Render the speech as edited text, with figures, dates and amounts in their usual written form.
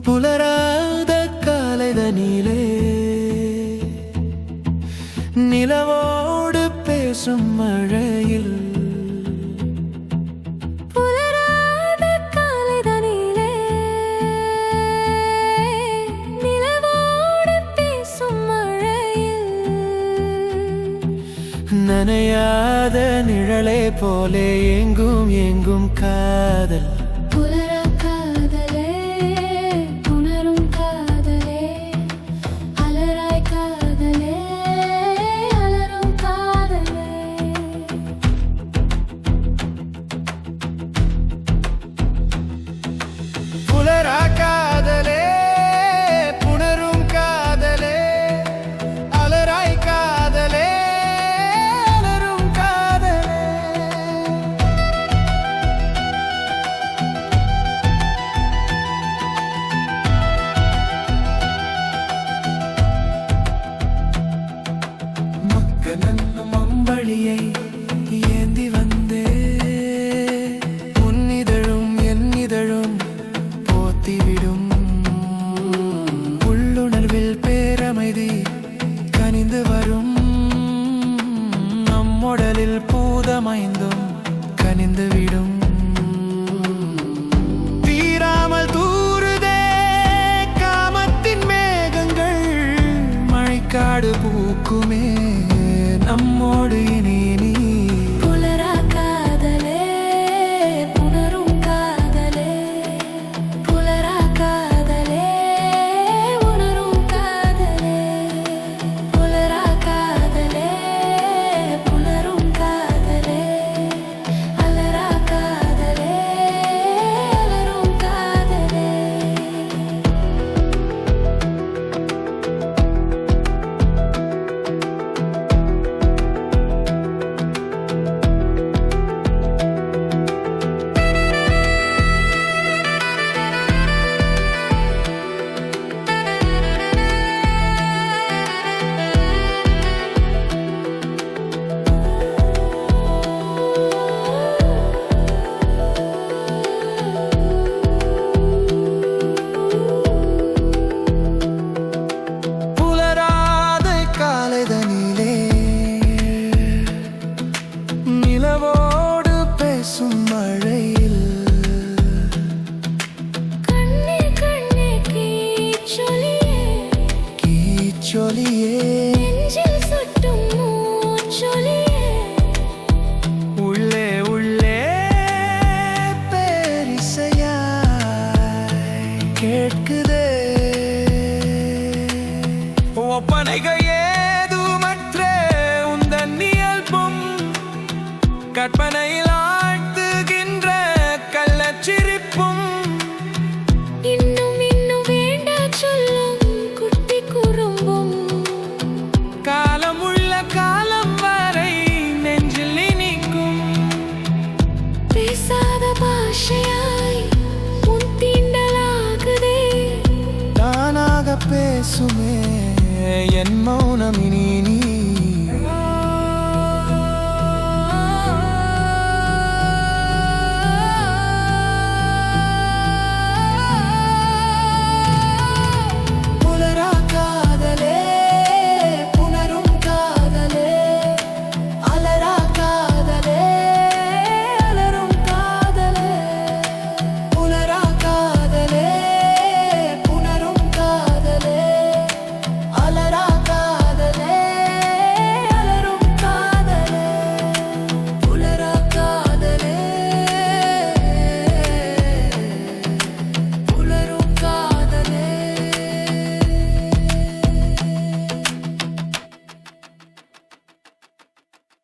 புலராத காலைதனிலே நிலவோடு பேசும் மழையில் புலராத காலைதனிலே நிலவோடு பேசும் மழையில் நனையாத நிழலை போலே எங்கும் எங்கும் காதல் மம்பளியை ஏந்தி வந்தே உன்னிதழும் என் இதழும் போத்திவிடும் உள்ளுணர்வில் பேரமைதி கனிந்து வரும் நம்முடலில் பூதமைந்தும் கனிந்துவிடும் தீராமல் தூருதே காமத்தின் மேகங்கள் மழைக்காடு பூக்குமே நம்மோடு இனி நீ புலரா காதலே புணரும் காதலே புலரா காதலே உணரும் காதலே புலரா காதலே புணரும் காதலே அலரா காதலே அலரும் காதலே நிலவோடு பேசும் மழையில் கண்ணே கண்ணே கீச்சொலியே கீச்சொலியே நெஞ்சில் சுட்டும் மூச்சொலியே உள்ளே உள்ளே பேரிசையாய் கேட்குதே ஒப்பனைகள் ஏதுமற்றே உந்தன் இயல்பும் கற்பனையில் ஆழ்த்துகின்ற கள்ளச்சிரிப்பும் இன்னும் இன்னும் வேண்டா சொல்லும் குட்டி குறும்பும் காலம் உள்ள காலம் வரை நெஞ்சில் இனிக்கும் பேசாத பாஷையாய் உன் தீண்டலாகுதே தானாக பேசுமே